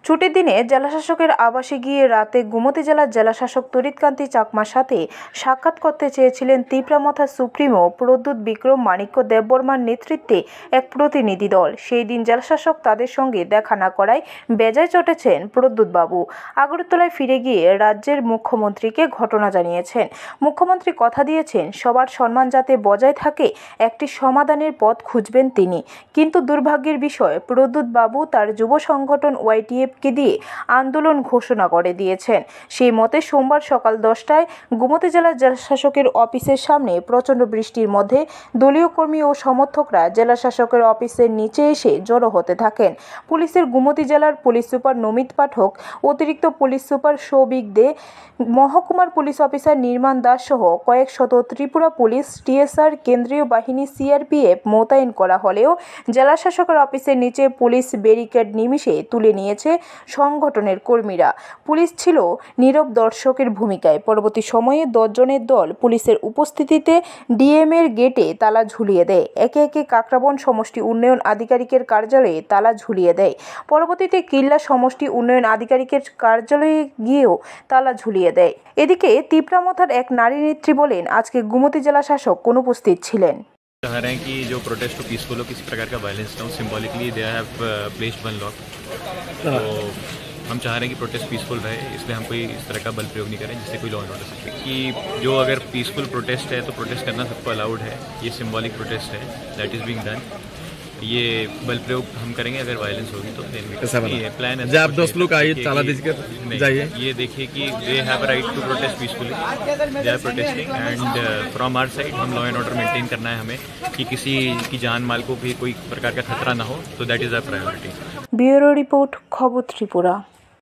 ছুটির দিনে জেলাশাসকের আবাসে গিয়ে রাতে গোমতী জেলার জেলাশাসক তরিৎকান্তি চাকমার সাথে সাক্ষাৎ করতে চেয়েছিলেন তীব্রামথার সুপ্রিমো প্রদ্যুৎ বিক্রম মাণিক্য দেববর্মার নেতৃত্বে এক প্রতিনিধি দল। সেই দিন জেলাশাসক তাদের সঙ্গে দেখা না করায় বেজায় চটেছেন প্রদ্যুৎ বাবু। আগরতলায় ফিরে গিয়ে রাজ্যের মুখ্যমন্ত্রীকে ঘটনা জানিয়েছেন। মুখ্যমন্ত্রী কথা দিয়েছেন সবার সম্মান যাতে বজায় থাকে একটি সমাধানের পথ খুঁজবেন তিনি। কিন্তু দুর্ভাগ্যের বিষয় প্রদ্যুৎ বাবু তার যুব সংগঠন ওয়াইটিএফকে দিয়ে আন্দোলন ঘোষণা করে দিয়েছেন। সেই মতে সোমবার সকাল 10টায় গোমতী জেলার জেলাশাসকের অফিসের সামনে প্রচণ্ড বৃষ্টির মধ্যে দলীয় কর্মী ও সমর্থকরা জেলাশাসকের অফিসের নিচে এসে জড়ো হতে থাকেন। পুলিশের গোমতী জেলার পুলিশ সুপার নমিত পাঠক, অতিরিক্ত পুলিশ সুপার সৌভিক দে, মহকুমার পুলিশ অফিসার নির্মাণ দাস সহ কয়েক শত ত্রিপুরা পুলিশ, টিএসআর, কেন্দ্রীয় বাহিনী, সিআরপিএফ মোতায়েন করা হলেও জেলাশাসকের অফিসের নিচে পুলিশ ব্যারিকেড নিমিষে তুলে নিয়েছে সংগঠনের কর্মীরা। পুলিশ ছিল নীরব দর্শকের ভূমিকায়। পরবর্তী সময়ে 10 জনের দল পুলিশের উপস্থিতিতে ডিএমের গেটে তালা ঝুলিয়ে দেয়। একে একে কাকরাবন সমষ্টি উন্নয়ন আধিকারিকের কার্যালয়ে তালা ঝুলিয়ে দেয়। পরবর্তীতে কিল্লা সমষ্টি উন্নয়ন আধিকারিকের কার্যালয়ে গিয়েও তালা ঝুলিয়ে দেয়। এদিকে তীব্রামথার এক নারী নেত্রী বলেন, আজকে গোমতী জেলা শাসক অনুপস্থিত ছিলেন। चाह रहे हैं कि जो प्रोटेस्ट हो पीसफुल हो, किसी प्रकार का वायलेंस ना हो। Symbolically they have placed 1 lock. तो हम चाह रहे हैं कि प्रोटेस्ट पीसफुल रहे, इसलिए हम कोई इस तरह का बल प्रयोग नहीं करें जिससे कोई लॉ एंड ऑर्डर सके। कि जो अगर पीसफुल प्रोटेस्ट है तो प्रोटेस्ट करना सबको अलाउड है। ये सिंबॉलिक प्रोटेस्ट है, दैट इज बीइंग डन। ये बल प्रयोग हम करेंगे अगर वायलेंस होगी तो प्लान है। आप 10 लोग आइए, ताला दीजिए, जाइए। ये देखिए कि they have a right to protest peacefully, they are protesting and from our side हम लॉ एंड ऑर्डर मेंटेन करना है हमें, कि किसी की जान माल को भी कोई प्रकार का खतरा ना हो। तो that is our priority. Bureau report, खबर त्रिपुरा।